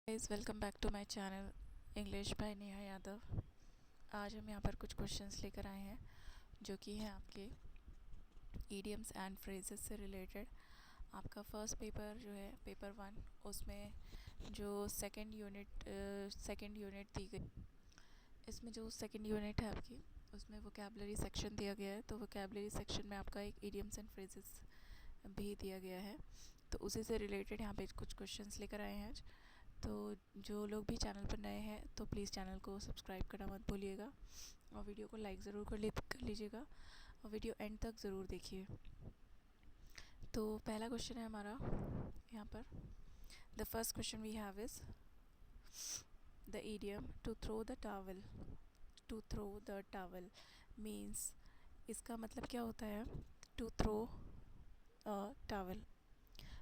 Guys welcome back to my channel English by Neha Yadav. आज हम यहाँ पर कुछ क्वेश्चंस लेकर आए हैं जो कि हैं आपके इडियम्स एंड फ्रेजेस से रिलेटेड। आपका फर्स्ट पेपर जो है पेपर 1, उसमें जो सेकंड यूनिट दी गई, इसमें जो सेकंड यूनिट है आपकी, उसमें वोकैबुलरी सेक्शन दिया गया है। तो वोकैबुलरी सेक्शन में आपका एक इडियम्स एंड फ्रेजेस भी दिया गया है, तो उसी से रिलेटेड यहाँ पे कुछ क्वेश्चंस लेकर आए हैं आज। तो जो लोग भी चैनल पर नए हैं तो प्लीज़ चैनल को सब्सक्राइब करना मत भूलिएगा और वीडियो को लाइक ज़रूर कर लीजिएगा और वीडियो एंड तक ज़रूर देखिए। तो पहला क्वेश्चन है हमारा यहाँ पर। The first question we have is the idiom to throw the towel. To throw the towel means, इसका मतलब क्या होता है? To throw a towel.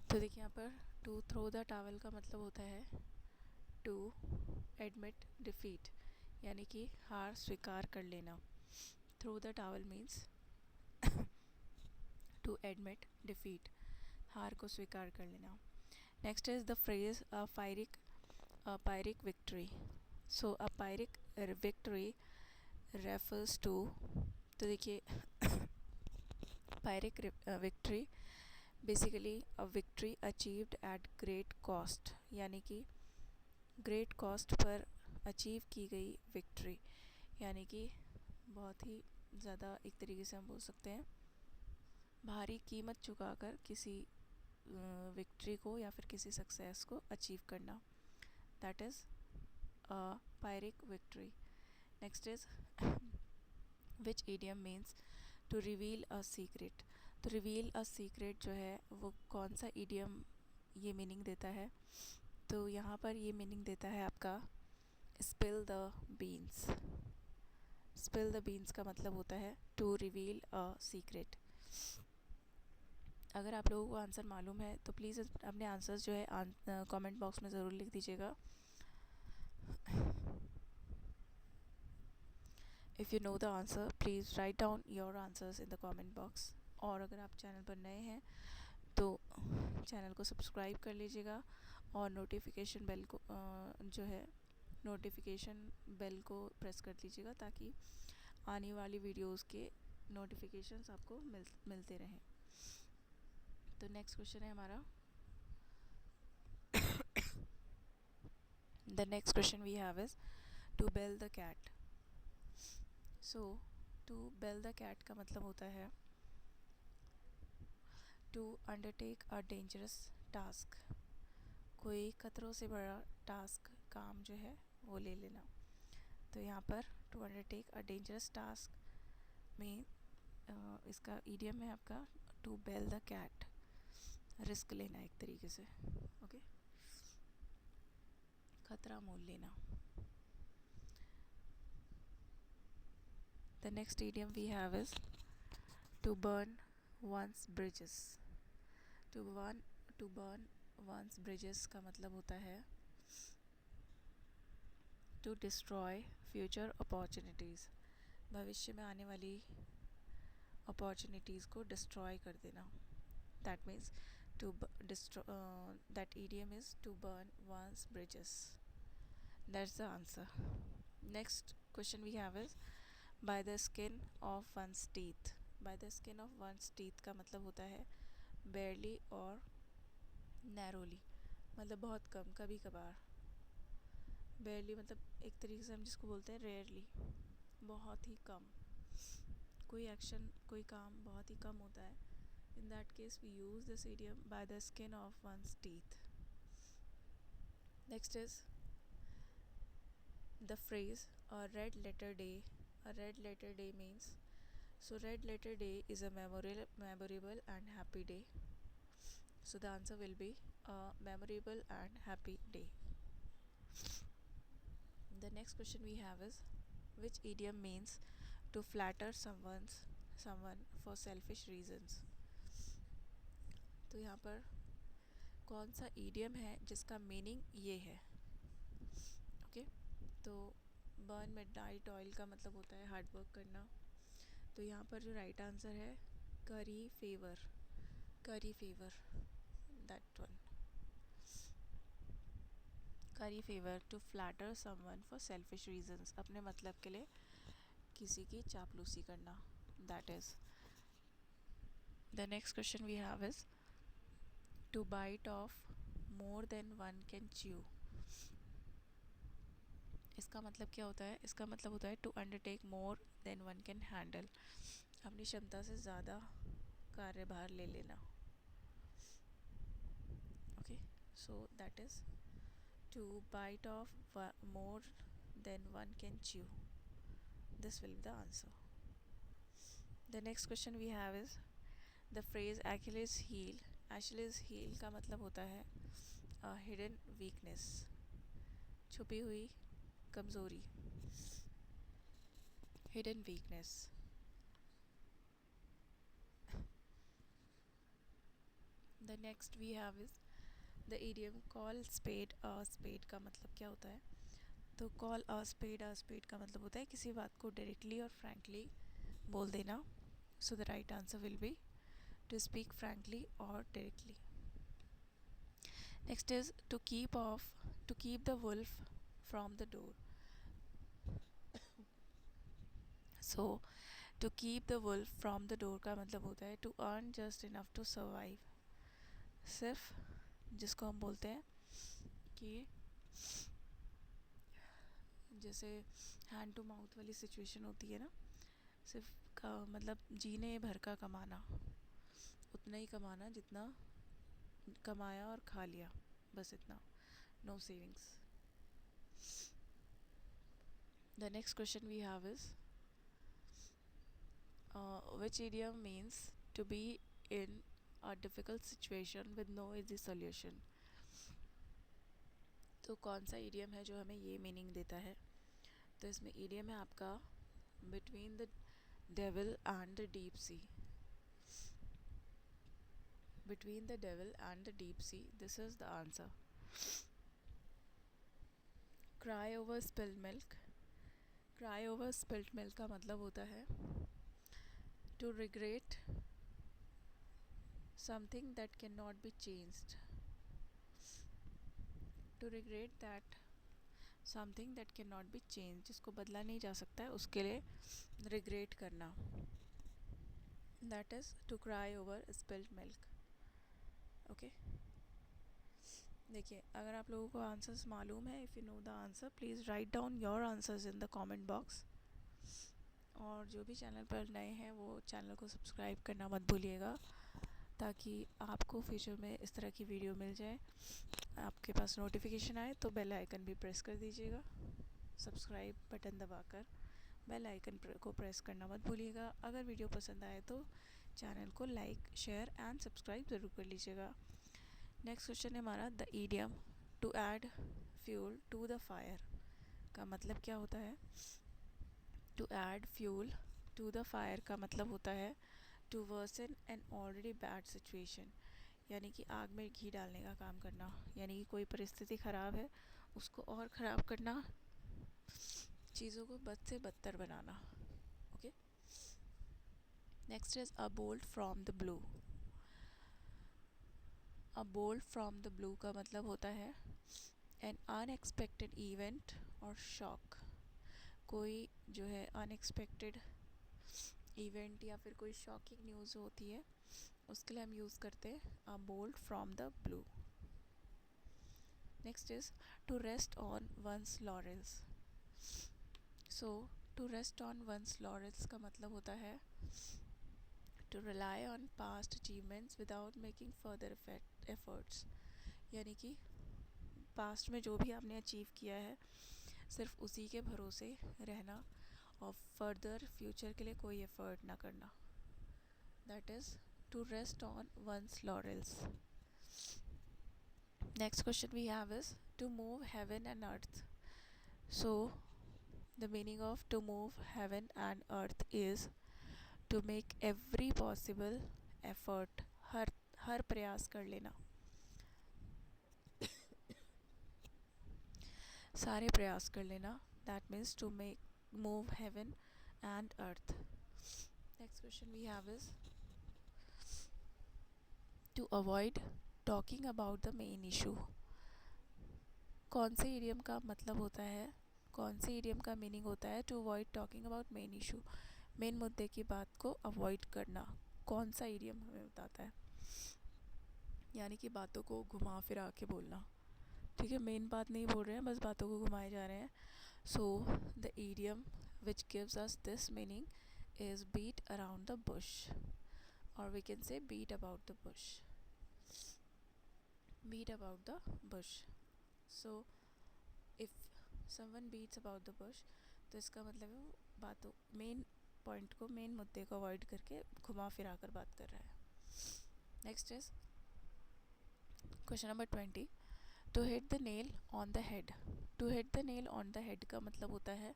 तो देखिए यहाँ पर टू थ्रो द टावल का मतलब होता है टू एडमिट डिफीट, यानी कि हार स्वीकार कर लेना। Throw the towel means to admit defeat, हार को स्वीकार कर लेना। Next is the phrase a pyrrhic victory. So a pyrrhic victory refers to, तो देखिए pyrrhic victory basically a victory achieved at great cost, यानी कि ग्रेट कॉस्ट पर अचीव की गई विक्ट्री, यानी कि बहुत ही ज़्यादा, एक तरीके से हम बोल सकते हैं भारी कीमत चुकाकर किसी विक्ट्री को या फिर किसी सक्सेस को अचीव करना, that is a pyrrhic victory. Next is which idiom means to reveal a secret. तो रिवील अ सीक्रेट जो है वो कौन सा ईडियम ये मीनिंग देता है? तो यहाँ पर ये मीनिंग देता है आपका spill the beans. Spill the beans का मतलब होता है टू रिवील अ सीक्रेट। अगर आप लोगों को आंसर मालूम है तो प्लीज़ अपने आंसर्स जो है कमेंट बॉक्स में ज़रूर लिख दीजिएगा। If you know the answer please write down your answers in the comment box. और अगर आप चैनल पर नए हैं तो चैनल को सब्सक्राइब कर लीजिएगा और नोटिफिकेशन बेल को जो है नोटिफिकेशन बेल को प्रेस कर लीजिएगा ताकि आने वाली वीडियोस के नोटिफिकेशंस आपको मिलते रहें। तो नेक्स्ट क्वेश्चन है हमारा। The next question we have is to bell the cat. So to bell the cat का मतलब होता है to undertake a dangerous task, कोई खतरों से बड़ा टास्क, काम जो है वो ले लेना। तो यहाँ पर to undertake a dangerous task में इसका ईडियम है आपका to bell the cat, risk लेना एक तरीके से, ओके, खतरा मोल लेना। The next idiom we have is to burn one's bridges. To burn one's bridges का मतलब होता है टू डिस्ट्रॉय फ्यूचर अपॉर्चुनिटीज़, भविष्य में आने वाली अपॉर्चुनिटीज़ को डिस्ट्रॉय कर देना। That means that idiom is to burn one's bridges. That's the answer. Next question we have is by the skin of one's teeth. By the skin of one's teeth का मतलब होता है barely और narrowly, मतलब बहुत कम, कभी कभार। barely मतलब एक तरीके से हम जिसको बोलते हैं rarely, बहुत ही कम, कोई एक्शन, कोई काम बहुत ही कम होता है। In that case we use this idiom by the skin of one's teeth. Next is the phrase a red letter day. A red letter day means, so red letter day is a memorable and happy day. So the answer will be a memorable and happy day. The next question we have is which idiom means to flatter someone for selfish reasons. तो यहाँ पर कौन सा idiom है जिसका meaning ये है? Okay, तो बर्न मिडनाइट ऑयल का मतलब होता है हार्ड वर्क करना। तो यहाँ पर जो राइट आंसर है करी favour, that one, curry favor, to flatter someone for selfish reasons, अपने मतलब के लिए किसी की चापलूसी करना. That is. The next question we have is to bite off more than one can chew. इसका मतलब क्या होता है? इसका मतलब होता है to undertake more than one can handle. अपनी क्षमता से ज़्यादा कार्यभार ले लेना. Okay, so that is to bite off more than one can chew. This will be the answer. The next question we have is the phrase Achilles heel. Achilles heel का मतलब होता है hidden weakness, छुपी हुई कमज़ोरी, hidden weakness. The next we have is the idiom call spade a spade का मतलब क्या होता है? तो call a spade का मतलब होता है किसी बात को directly और frankly बोल देना. So the right answer will be to speak frankly or directly. Next is to keep the wolf from the door. So to keep the wolf from the door का मतलब होता है to earn just enough to survive. सिर्फ जिसको हम बोलते हैं कि जैसे हैंड टू माउथ वाली सिचुएशन होती है ना, सिर्फ का मतलब जीने भर का कमाना, उतना ही कमाना जितना कमाया और खा लिया, बस इतना, no savings. The next question we have is which idiom means to be in a difficult situation with no easy solution. तो कौन सा idiom है जो हमें ये मीनिंग देता है? तो इसमें idiom है आपका between the devil and the deep sea. Between the devil and the deep sea, this is the answer. Cry over spilled milk. Cry over spilled milk का मतलब होता है to regret something that cannot be changed. To regret that something that cannot be changed, जिसको बदला नहीं जा सकता है, उसके लिए regret करना. That is to cry over spilled milk. Okay. देखिए, अगर आप लोगों को आंसर्स मालूम है, if you know the answer please write down your answers in the comment box. और जो भी चैनल पर नए हैं वो चैनल को सब्सक्राइब करना मत भूलिएगा, ताकि आपको फ्यूचर में इस तरह की वीडियो मिल जाए, आपके पास नोटिफिकेशन आए तो बेल आइकन भी प्रेस कर दीजिएगा. सब्सक्राइब बटन दबाकर बेल आइकन को प्रेस करना मत भूलिएगा. अगर वीडियो पसंद आए तो चैनल को लाइक, शेयर एंड सब्सक्राइब ज़रूर कर लीजिएगा. नेक्स्ट क्वेश्चन है हमारा the idiom to add fuel to the fire का मतलब क्या होता है? To add fuel to the fire का मतलब होता है to worsen an already bad situation, यानी कि आग में घी डालने का काम करना, यानी कि कोई परिस्थिति ख़राब है उसको और ख़राब करना, चीज़ों को बद से बदतर बनाना. Okay. Next is a bolt from the blue. A bolt from the blue का मतलब होता है एन अनएक्सपेक्टेड इवेंट और शॉक. कोई जो है अनएक्सपेक्टेड इवेंट या फिर कोई शॉकिंग न्यूज़ होती है, उसके लिए हम यूज़ करते हैं a bolt from the blue. Next is to rest on one's laurels. So to rest on one's laurels का मतलब होता है to rely on past achievements without making further efforts, यानी कि पास्ट में जो भी आपने अचीव किया है सिर्फ उसी के भरोसे रहना और फर्दर फ्यूचर के लिए कोई एफर्ट ना करना. That is to rest on one's laurels. Next question we have is to move heaven and earth. So the meaning of to move heaven and earth is to make every possible effort. हर प्रयास कर लेना, सारे प्रयास कर लेना. That means to make move heaven and earth. Next question we have is to avoid talking about the main issue. कौन से इडियम का मतलब होता है, कौन से इडियम का मीनिंग होता है to avoid talking about main issue, main मुद्दे की बात को अवॉइड करना, कौन सा इडियम हमें बताता है, यानी कि बातों को घुमा फिरा के बोलना। ठीक है, मेन बात नहीं बोल रहे हैं, बस बातों को घुमाए जा रहे हैं। So the idiom which gives us this meaning is beat around the bush, or we can say beat about the bush, beat about the bush. So if someone beats about the bush, तो इसका मतलब है वो बातों main point को, main मुद्दे को avoid करके घुमा फिरा कर बात कर रहा है। Next is question number 20, to hit the nail on the head. To hit the nail on the head का मतलब होता है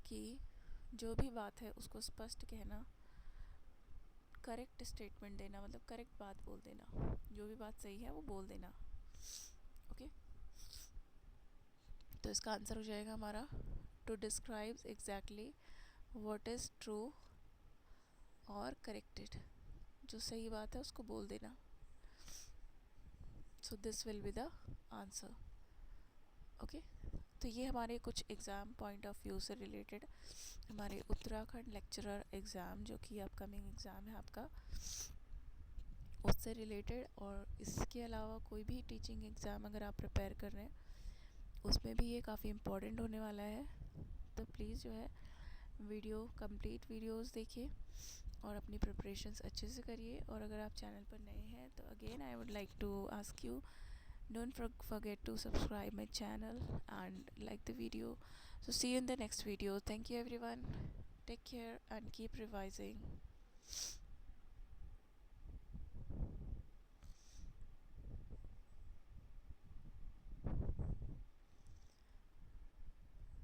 कि जो भी बात है उसको स्पष्ट कहना, करेक्ट स्टेटमेंट देना, मतलब करेक्ट बात बोल देना, जो भी बात सही है वो बोल देना। ओके, तो इसका आंसर हो जाएगा हमारा to describe exactly what is true और करेक्टेड, जो सही बात है उसको बोल देना। So this will be the answer. Okay, तो ये हमारे कुछ एग्ज़ाम पॉइंट ऑफ व्यू से रिलेटेड हमारे उत्तराखंड लेक्चरर एग्ज़ाम, जो कि अपकमिंग एग्ज़ाम है आपका, उससे रिलेटेड। और इसके अलावा कोई भी टीचिंग एग्ज़ाम अगर आप प्रिपेयर कर रहे हैं उसमें भी ये काफ़ी इम्पोर्टेंट होने वाला है। तो प्लीज़ जो है वीडियो कंप्लीट वीडियोस देखिए और अपनी प्रिपरेशंस अच्छे से करिए। और अगर आप चैनल पर नए हैं तो again I would like to ask you, don't forget to subscribe my channel and like the video. So see you in the next video. Thank you everyone, take care and keep revising.